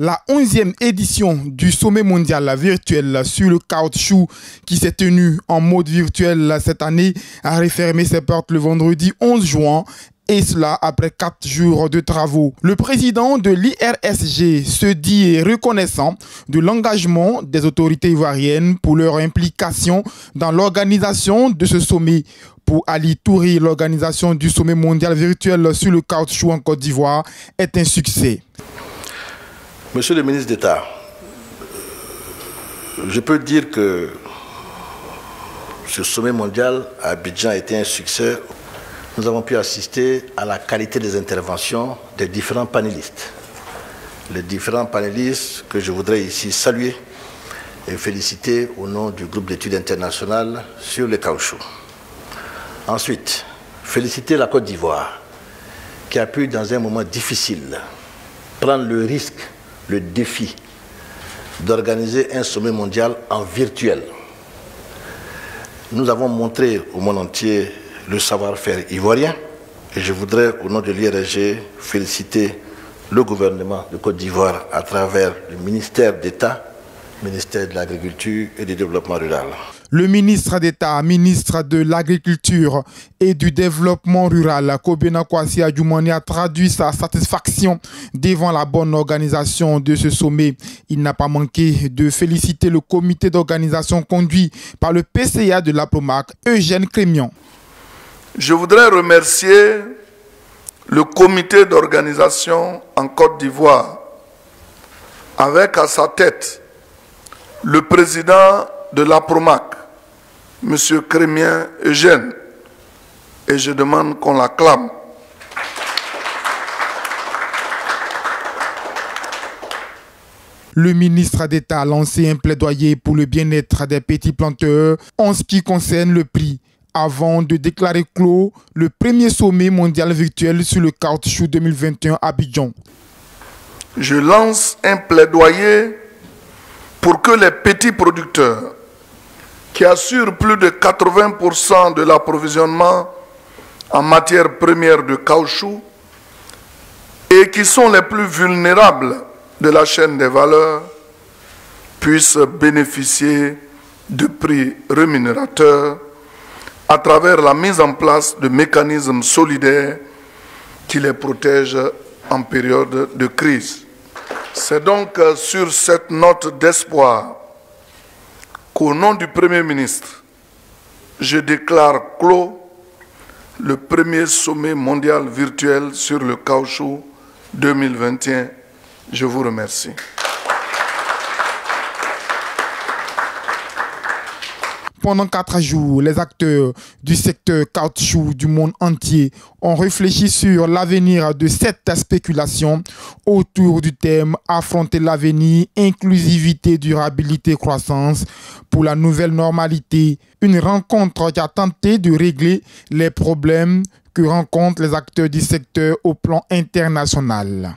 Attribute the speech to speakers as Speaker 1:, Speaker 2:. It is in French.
Speaker 1: La 11e édition du sommet mondial virtuel sur le caoutchouc qui s'est tenu en mode virtuel cette année a refermé ses portes le vendredi 11 juin. Et cela après 4 jours de travaux. Le président de l'IRSG se dit reconnaissant de l'engagement des autorités ivoiriennes pour leur implication dans l'organisation de ce sommet. Pour Ali Touré, l'organisation du sommet mondial virtuel sur le caoutchouc en Côte d'Ivoire est un succès.
Speaker 2: Monsieur le ministre d'État, je peux dire que ce sommet mondial à Abidjan a été un succès. Nous avons pu assister à la qualité des interventions des différents panélistes. Les différents panélistes que je voudrais ici saluer et féliciter au nom du groupe d'études internationales sur le caoutchouc. Ensuite, féliciter la Côte d'Ivoire qui a pu, dans un moment difficile, prendre le risque, le défi d'organiser un sommet mondial en virtuel. Nous avons montré au monde entier le savoir-faire ivoirien et je voudrais, au nom de l'IRSG, féliciter le gouvernement de Côte d'Ivoire à travers le ministère d'État, ministère de l'Agriculture et du Développement rural.
Speaker 1: Le ministre d'État, ministre de l'Agriculture et du Développement rural, Kobena Kwasi Adjoumani, a traduit sa satisfaction devant la bonne organisation de ce sommet. Il n'a pas manqué de féliciter le comité d'organisation conduit par le PCA de l'APROMAC, Eugène Crémion.
Speaker 3: Je voudrais remercier le comité d'organisation en Côte d'Ivoire, avec à sa tête le président de l'APROMAC, M. Crémion Eugène, et je demande qu'on l'acclame.
Speaker 1: Le ministre d'État a lancé un plaidoyer pour le bien-être des petits planteurs en ce qui concerne le prix, avant de déclarer clos le premier sommet mondial virtuel sur le caoutchouc 2021 à Abidjan.
Speaker 3: Je lance un plaidoyer pour que les petits producteurs, qui assurent plus de 80% de l'approvisionnement en matières premières de caoutchouc et qui sont les plus vulnérables de la chaîne des valeurs, puissent bénéficier de prix rémunérateurs à travers la mise en place de mécanismes solidaires qui les protègent en période de crise. C'est donc sur cette note d'espoir qu'au nom du Premier ministre, je déclare clos le premier sommet mondial virtuel sur le caoutchouc 2021. Je vous remercie.
Speaker 1: Pendant 4 jours, les acteurs du secteur caoutchouc du monde entier ont réfléchi sur l'avenir de cette spéculation autour du thème « Affronter l'avenir, inclusivité, durabilité, croissance » pour la nouvelle normalité. Une rencontre qui a tenté de régler les problèmes que rencontrent les acteurs du secteur au plan international.